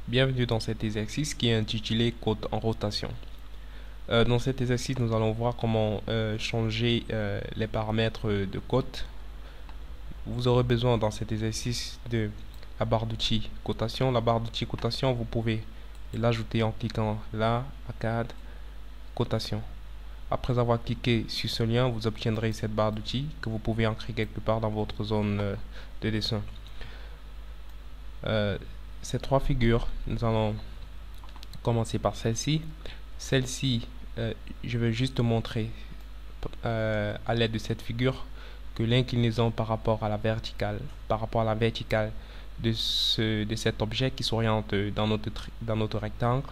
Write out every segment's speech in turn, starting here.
Bienvenue dans cet exercice qui est intitulé Code en rotation. Dans cet exercice, nous allons voir comment changer les paramètres de code. Vous aurez besoin dans cet exercice de la barre d'outils cotation. La barre d'outils cotation, vous pouvez l'ajouter en cliquant là, Arcade, cotation. Après avoir cliqué sur ce lien, vous obtiendrez cette barre d'outils que vous pouvez ancrer quelque part dans votre zone de dessin. Ces trois figures, nous allons commencer par celle-ci. Celle-ci, je vais juste montrer à l'aide de cette figure que l'inclinaison par rapport à la verticale, de cet objet qui s'oriente dans notre rectangle,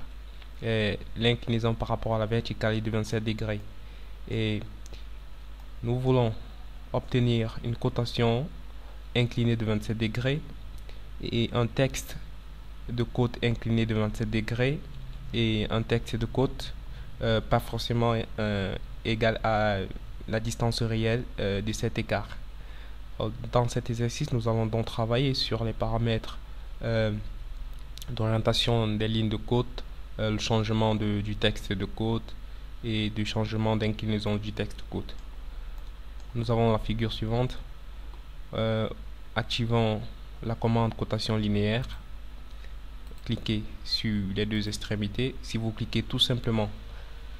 l'inclinaison par rapport à la verticale est de 27 degrés. Et nous voulons obtenir une cotation inclinée de 27 degrés et un texte de côte incliné de 27 degrés et un texte de côte pas forcément égal à la distance réelle de cet écart. Dans cet exercice, nous allons donc travailler sur les paramètres d'orientation des lignes de côte, le changement du texte de côte et du changement d'inclinaison du texte de côte. Nous avons la figure suivante. Activons la commande cotation linéaire. Cliquez sur les deux extrémités. Si vous cliquez tout simplement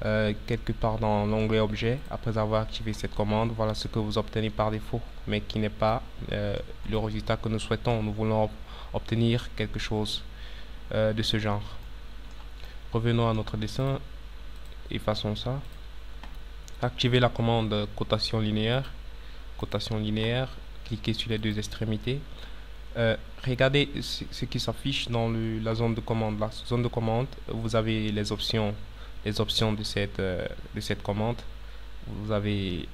quelque part dans l'onglet objet, après avoir activé cette commande, voilà ce que vous obtenez par défaut, mais qui n'est pas le résultat que nous souhaitons. Nous voulons obtenir quelque chose de ce genre. Revenons à notre dessin et faisons ça. Activez la commande cotation linéaire. Cliquez sur les deux extrémités. Regardez ce qui s'affiche dans la zone de commande. La zone de commande, vous avez les options de cette commande. Vous avez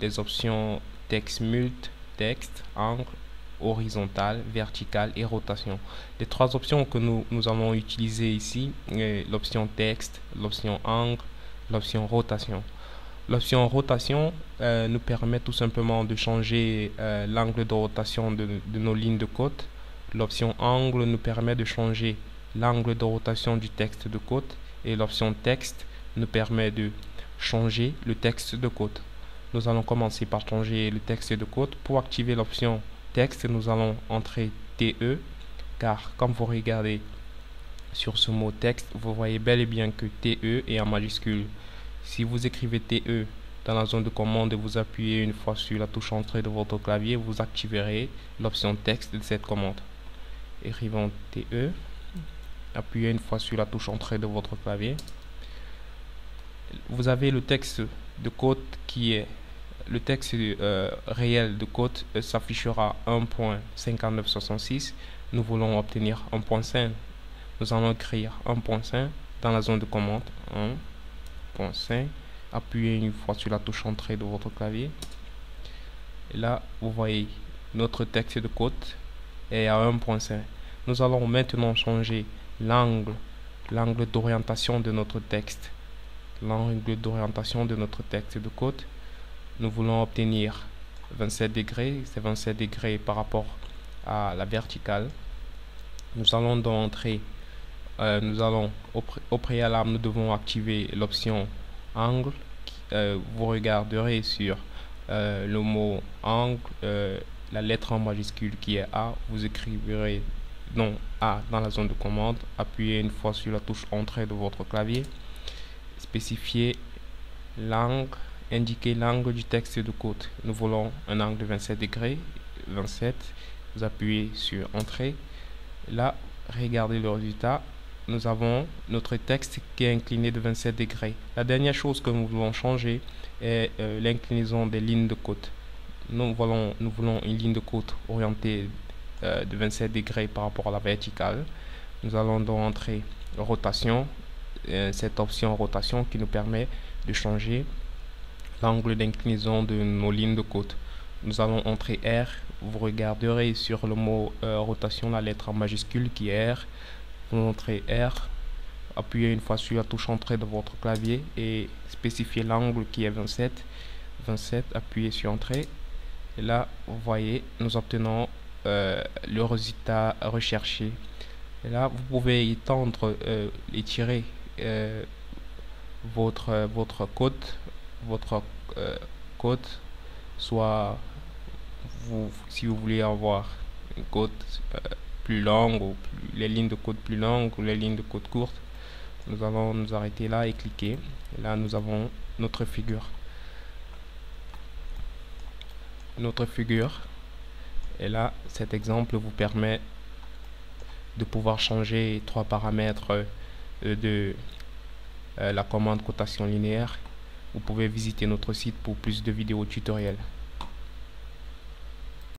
les options texte mult, texte, angle, horizontal, vertical et rotation. Les trois options que nous allons utiliser ici, l'option texte, l'option angle, l'option rotation. L'option rotation nous permet tout simplement de changer l'angle de rotation de nos lignes de côte. L'option angle nous permet de changer l'angle de rotation du texte de côte. Et l'option texte nous permet de changer le texte de côte. Nous allons commencer par changer le texte de côte. Pour activer l'option texte, nous allons entrer TE, car comme vous regardez sur ce mot texte, vous voyez bel et bien que TE est en majuscule. Si vous écrivez TE dans la zone de commande et vous appuyez une fois sur la touche entrée de votre clavier, vous activerez l'option texte de cette commande. Écrivons TE, appuyez une fois sur la touche entrée de votre clavier. Vous avez le texte de code qui est le texte réel de code s'affichera 1.5966. Nous voulons obtenir 1.5. Nous allons écrire 1.5 dans la zone de commande. 1.5. Appuyez une fois sur la touche entrée de votre clavier. Et là, vous voyez notre texte de code est à 1.5. Nous allons maintenant changer l'angle d'orientation de notre texte. L'angle d'orientation de notre texte de code. Nous voulons obtenir 27 degrés. C'est 27 degrés par rapport à la verticale. Nous allons donc entrer. Au préalable, nous devons activer l'option angle. Vous regarderez sur le mot angle, la lettre en majuscule qui est A. Vous écriverez non A dans la zone de commande. Appuyez une fois sur la touche entrée de votre clavier. Spécifiez l'angle, indiquez l'angle du texte de code. Nous voulons un angle de 27 degrés. 27. Vous appuyez sur entrée. Là, regardez le résultat. Nous avons notre texte qui est incliné de 27 degrés. La dernière chose que nous voulons changer est l'inclinaison des lignes de côte. Nous voulons une ligne de côte orientée de 27 degrés par rapport à la verticale. Nous allons donc entrer rotation, cette option rotation qui nous permet de changer l'angle d'inclinaison de nos lignes de côte. Nous allons entrer R. Vous regarderez sur le mot rotation la lettre en majuscule qui est R. Vous entrez R, appuyez une fois sur la touche entrée de votre clavier et spécifiez l'angle qui est 27. 27, appuyez sur entrée. Et là, vous voyez, nous obtenons le résultat recherché. Et là, vous pouvez étendre, étirer votre votre euh, code, soit si vous voulez avoir une code euh, plus longue ou les lignes de code plus longues ou les lignes de code courtes. Nous allons nous arrêter là et cliquer. Et là, nous avons notre figure. Et là, cet exemple vous permet de pouvoir changer 3 paramètres de la commande cotation linéaire. Vous pouvez visiter notre site pour plus de vidéos tutoriels.